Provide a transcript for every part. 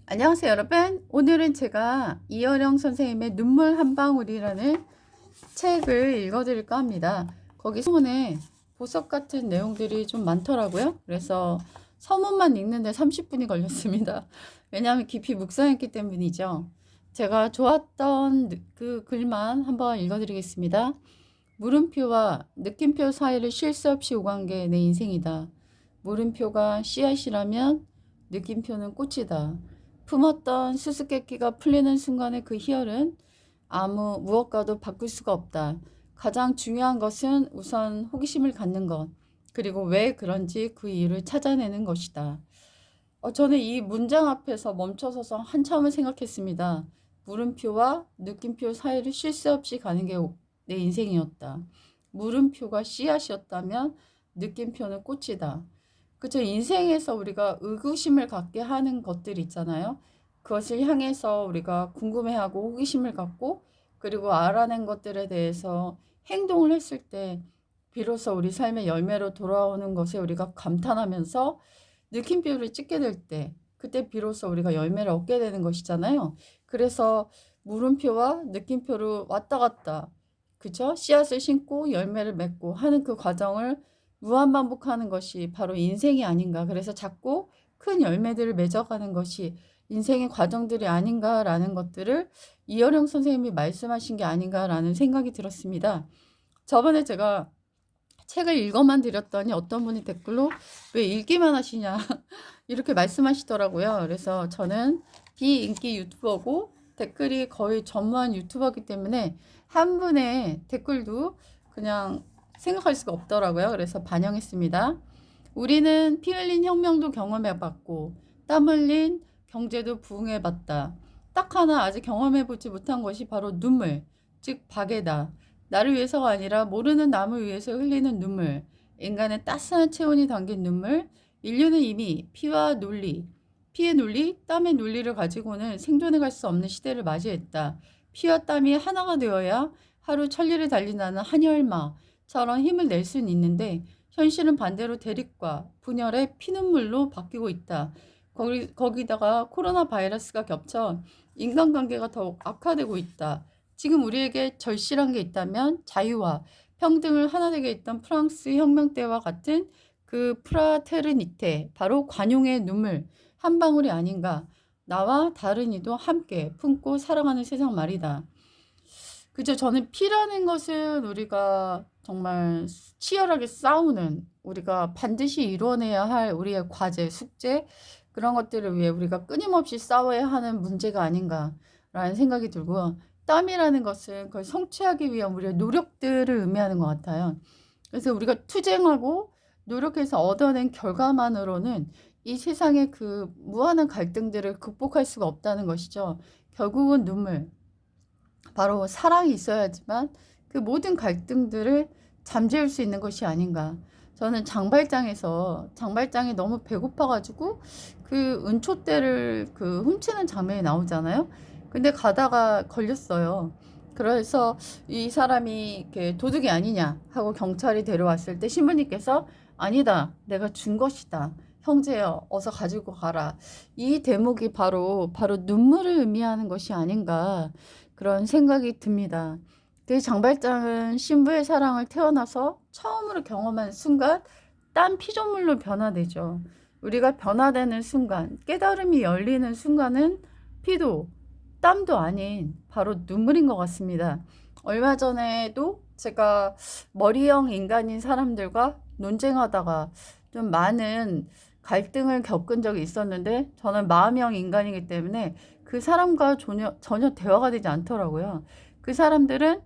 안녕하세요 여러분. 오늘은 제가 이어령 선생님의 눈물 한 방울이라는 책을 읽어드릴까 합니다. 거기 서문에 보석 같은 내용들이 좀 많더라고요. 그래서 서문만 읽는데 30분이 걸렸습니다. 왜냐하면 깊이 묵상했기 때문이죠. 제가 좋았던 그 글만 한번 읽어드리겠습니다. 물음표와 느낌표 사이를 쉴 새 없이 오간 게 내 인생이다. 물음표가 씨앗이라면 느낌표는 꽃이다. 품었던 수수께끼가 풀리는 순간의 그 희열은 아무 무엇과도 바꿀 수가 없다. 가장 중요한 것은 우선 호기심을 갖는 것, 그리고 왜 그런지 그 이유를 찾아내는 것이다. 저는 이 문장 앞에서 멈춰서서 한참을 생각했습니다. 물음표와 느낌표 사이를 쉴 새 없이 가는 게 내 인생이었다. 물음표가 씨앗이었다면 느낌표는 꽃이다. 그쵸? 인생에서 우리가 의구심을 갖게 하는 것들 있잖아요. 그것을 향해서 우리가 궁금해하고 호기심을 갖고 그리고 알아낸 것들에 대해서 행동을 했을 때 비로소 우리 삶의 열매로 돌아오는 것에 우리가 감탄하면서 느낌표를 찍게 될 때 그때 비로소 우리가 열매를 얻게 되는 것이잖아요. 그래서 물음표와 느낌표를 왔다 갔다 그쵸? 씨앗을 심고 열매를 맺고 하는 그 과정을 무한반복하는 것이 바로 인생이 아닌가. 그래서 자꾸 큰 열매들을 맺어가는 것이 인생의 과정들이 아닌가라는 것들을 이어령 선생님이 말씀하신 게 아닌가라는 생각이 들었습니다. 저번에 제가 책을 읽어만 드렸더니 어떤 분이 댓글로 왜 읽기만 하시냐 이렇게 말씀하시더라고요. 그래서 저는 비인기 유튜버고 댓글이 거의 전무한 유튜버이기 때문에 한 분의 댓글도 그냥 생각할 수가 없더라고요. 그래서 반영했습니다. 우리는 피 흘린 혁명도 경험해봤고 땀 흘린 경제도 부응해봤다. 딱 하나 아직 경험해보지 못한 것이 바로 눈물, 즉 박애다. 나를 위해서가 아니라 모르는 남을 위해서 흘리는 눈물, 인간의 따스한 체온이 담긴 눈물, 인류는 이미 피와 논리, 피의 논리, 땀의 논리를 가지고는 생존해 갈 수 없는 시대를 맞이했다. 피와 땀이 하나가 되어야 하루 천리를 달린다는 한혈마처럼 힘을 낼 수는 있는데 현실은 반대로 대립과 분열의 피눈물로 바뀌고 있다. 거기다가 코로나 바이러스가 겹쳐 인간관계가 더욱 악화되고 있다. 지금 우리에게 절실한 게 있다면 자유와 평등을 하나 되게 했던 프랑스 혁명 때와 같은 그 프라테르니테, 바로 관용의 눈물 한 방울이 아닌가. 나와 다른 이도 함께 품고 살아가는 세상 말이다. 그죠? 저는 피라는 것은 우리가 정말 치열하게 싸우는, 우리가 반드시 이루어내야 할 우리의 과제, 숙제, 그런 것들을 위해 우리가 끊임없이 싸워야 하는 문제가 아닌가라는 생각이 들고요. 땀이라는 것은 그걸 성취하기 위한 우리의 노력들을 의미하는 것 같아요. 그래서 우리가 투쟁하고 노력해서 얻어낸 결과만으로는 이 세상의 그 무한한 갈등들을 극복할 수가 없다는 것이죠. 결국은 눈물, 바로 사랑이 있어야지만 그 모든 갈등들을 잠재울 수 있는 것이 아닌가. 저는 장발장이 너무 배고파가지고 그 은초대를 그 훔치는 장면이 나오잖아요. 근데 가다가 걸렸어요. 그래서 이 사람이 이렇게 도둑이 아니냐 하고 경찰이 데려왔을 때 신부님께서 아니다, 내가 준 것이다. 형제여, 어서 가지고 가라. 이 대목이 바로 눈물을 의미하는 것이 아닌가. 그런 생각이 듭니다. 그 장발장은 신부의 사랑을 태어나서 처음으로 경험한 순간 땀 피조물로 변화되죠. 우리가 변화되는 순간, 깨달음이 열리는 순간은 피도 땀도 아닌 바로 눈물인 것 같습니다. 얼마 전에도 제가 머리형 인간인 사람들과 논쟁하다가 좀 많은 갈등을 겪은 적이 있었는데 저는 마음형 인간이기 때문에 그 사람과 전혀 대화가 되지 않더라고요. 그 사람들은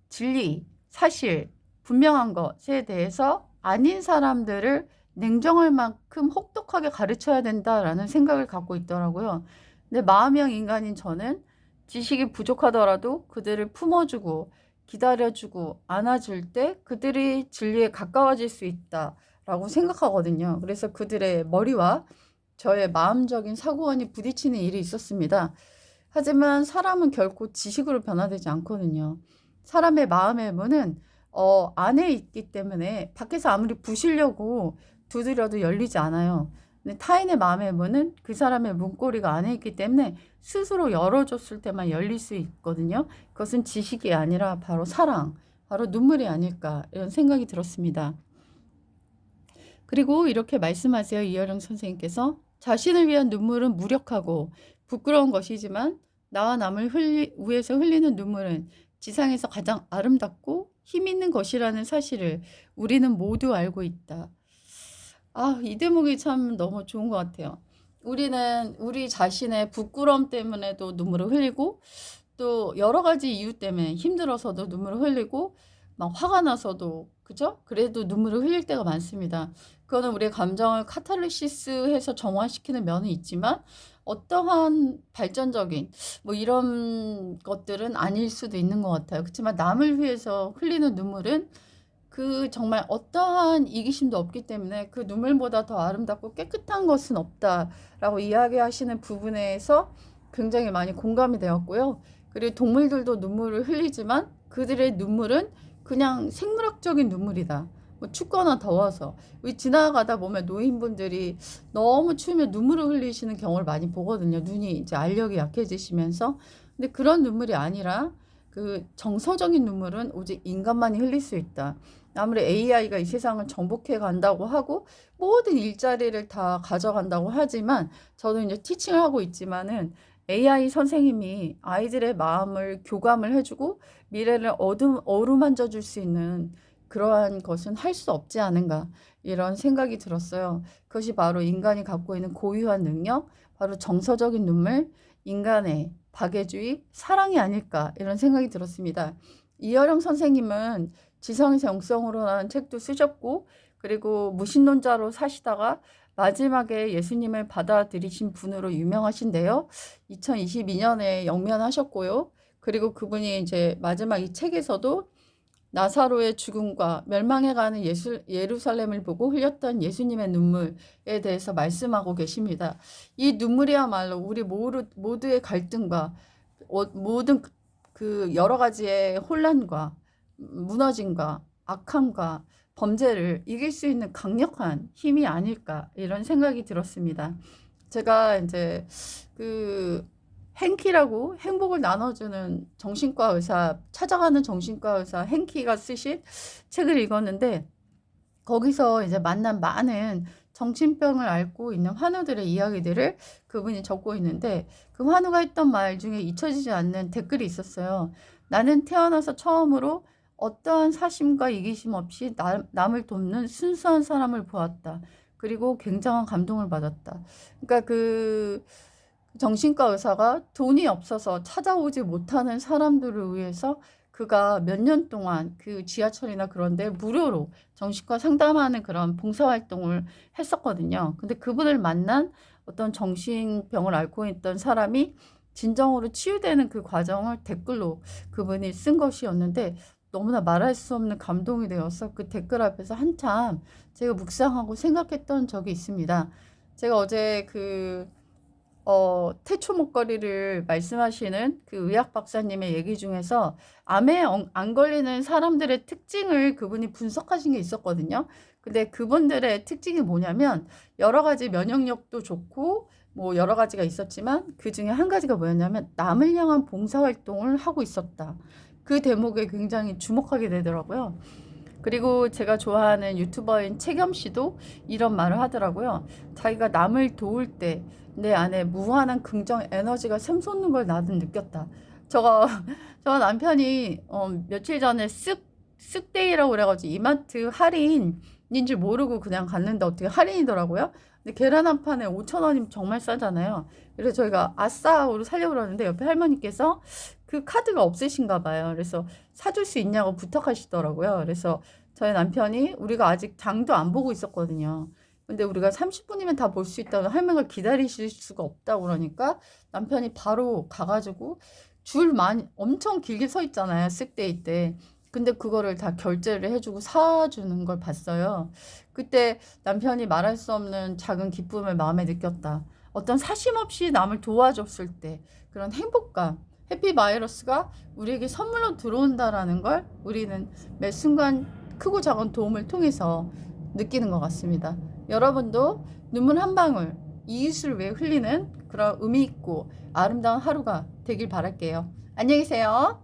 진리, 사실, 분명한 것에 대해서 아닌 사람들을 냉정할 만큼 혹독하게 가르쳐야 된다라는 생각을 갖고 있더라고요. 근데 마음형 인간인 저는 지식이 부족하더라도 그들을 품어주고 기다려주고 안아줄 때 그들이 진리에 가까워질 수 있다라고 생각하거든요. 그래서 그들의 머리와 저의 마음적인 사고관이 부딪히는 일이 있었습니다. 하지만 사람은 결코 지식으로 변화되지 않거든요. 사람의 마음의 문은 안에 있기 때문에 밖에서 아무리 부시려고 두드려도 열리지 않아요. 근데 타인의 마음의 문은 그 사람의 문고리가 안에 있기 때문에 스스로 열어줬을 때만 열릴 수 있거든요. 그것은 지식이 아니라 바로 사랑, 바로 눈물이 아닐까 이런 생각이 들었습니다. 그리고 이렇게 말씀하세요. 이여령 선생님께서 자신을 위한 눈물은 무력하고 부끄러운 것이지만 나와 남을 위해서 흘리는 눈물은 지상에서 가장 아름답고 힘 있는 것이라는 사실을 우리는 모두 알고 있다. 이 대목이 참 너무 좋은 것 같아요. 우리는 우리 자신의 부끄러움 때문에도 눈물을 흘리고 또 여러 가지 이유 때문에 힘들어서도 눈물을 흘리고 막 화가 나서도 그죠? 그래도 눈물을 흘릴 때가 많습니다. 그거는 우리의 감정을 카타르시스해서 정화시키는 면은 있지만 어떠한 발전적인 뭐 이런 것들은 아닐 수도 있는 것 같아요. 그렇지만 남을 위해서 흘리는 눈물은 그 정말 어떠한 이기심도 없기 때문에 그 눈물보다 더 아름답고 깨끗한 것은 없다라고 이야기하시는 부분에서 굉장히 많이 공감이 되었고요. 그리고 동물들도 눈물을 흘리지만 그들의 눈물은 그냥 생물학적인 눈물이다. 뭐 춥거나 더워서 우리 지나가다 보면 노인분들이 너무 추우면 눈물을 흘리시는 경우를 많이 보거든요. 눈이 이제 알력이 약해지시면서. 근데 그런 눈물이 아니라 그 정서적인 눈물은 오직 인간만이 흘릴 수 있다. 아무리 AI가 이 세상을 정복해 간다고 하고 모든 일자리를 다 가져간다고 하지만 저도 이제 티칭을 하고 있지만은 AI 선생님이 아이들의 마음을 교감을 해주고 미래를 어루만져 줄 수 있는 그러한 것은 할 수 없지 않은가 이런 생각이 들었어요. 그것이 바로 인간이 갖고 있는 고유한 능력, 바로 정서적인 눈물, 인간의 박애주의, 사랑이 아닐까 이런 생각이 들었습니다. 이여령 선생님은 지성에서 영성으로라는 책도 쓰셨고 그리고 무신론자로 사시다가 마지막에 예수님을 받아들이신 분으로 유명하신데요. 2022년에 영면하셨고요. 그리고 그분이 이제 마지막 이 책에서도 나사로의 죽음과 멸망해가는 예루살렘을 보고 흘렸던 예수님의 눈물에 대해서 말씀하고 계십니다. 이 눈물이야말로 우리 모두의 갈등과 모든 그 여러 가지의 혼란과 무너짐과 악함과 범죄를 이길 수 있는 강력한 힘이 아닐까 이런 생각이 들었습니다. 제가 이제 그 행키라고 행복을 나눠주는 정신과 의사, 찾아가는 정신과 의사 행키가 쓰신 책을 읽었는데 거기서 이제 만난 많은 정신병을 앓고 있는 환우들의 이야기들을 그분이 적고 있는데 그 환우가 했던 말 중에 잊혀지지 않는 댓글이 있었어요. 나는 태어나서 처음으로 어떠한 사심과 이기심 없이 남을 돕는 순수한 사람을 보았다. 그리고 굉장한 감동을 받았다. 그러니까 그 정신과 의사가 돈이 없어서 찾아오지 못하는 사람들을 위해서 그가 몇 년 동안 그 지하철이나 그런데 무료로 정신과 상담하는 그런 봉사활동을 했었거든요. 근데 그분을 만난 어떤 정신병을 앓고 있던 사람이 진정으로 치유되는 그 과정을 댓글로 그분이 쓴 것이었는데 너무나 말할 수 없는 감동이 되어서 그 댓글 앞에서 한참 제가 묵상하고 생각했던 적이 있습니다. 제가 어제 태초 목걸이를 말씀하시는 그 의학 박사님의 얘기 중에서 암에 안 걸리는 사람들의 특징을 그분이 분석하신 게 있었거든요. 근데 그분들의 특징이 뭐냐면 여러 가지 면역력도 좋고 뭐 여러 가지가 있었지만 그 중에 한 가지가 뭐였냐면 남을 향한 봉사활동을 하고 있었다. 그 대목에 굉장히 주목하게 되더라고요. 그리고 제가 좋아하는 유튜버인 채겸 씨도 이런 말을 하더라고요. 자기가 남을 도울 때 내 안에 무한한 긍정 에너지가 샘솟는 걸 나도 느꼈다. 저 남편이 며칠 전에 쓱데이라고 그래가지고 이마트 할인인 줄 모르고 그냥 갔는데 어떻게 할인이더라고요. 근데 계란 한 판에 5,000원이면 정말 싸잖아요. 그래서 저희가 아싸으로 사려고 그러는데 옆에 할머니께서 그 카드가 없으신가 봐요. 그래서 사줄 수 있냐고 부탁하시더라고요. 그래서 저희 남편이 우리가 아직 장도 안 보고 있었거든요. 근데 우리가 30분이면 다 볼 수 있다고 할머니가 기다리실 수가 없다고 그러니까 남편이 바로 가가지고 줄 엄청 길게 서 있잖아요. 쓱데이 때. 근데 그거를 다 결제를 해주고 사주는 걸 봤어요. 그때 남편이 말할 수 없는 작은 기쁨을 마음에 느꼈다. 어떤 사심 없이 남을 도와줬을 때 그런 행복감, 해피바이러스가 우리에게 선물로 들어온다라는 걸 우리는 매 순간 크고 작은 도움을 통해서 느끼는 것 같습니다. 여러분도 눈물 한 방울 이웃을 위해 흘리는 그런 의미 있고 아름다운 하루가 되길 바랄게요. 안녕히 계세요.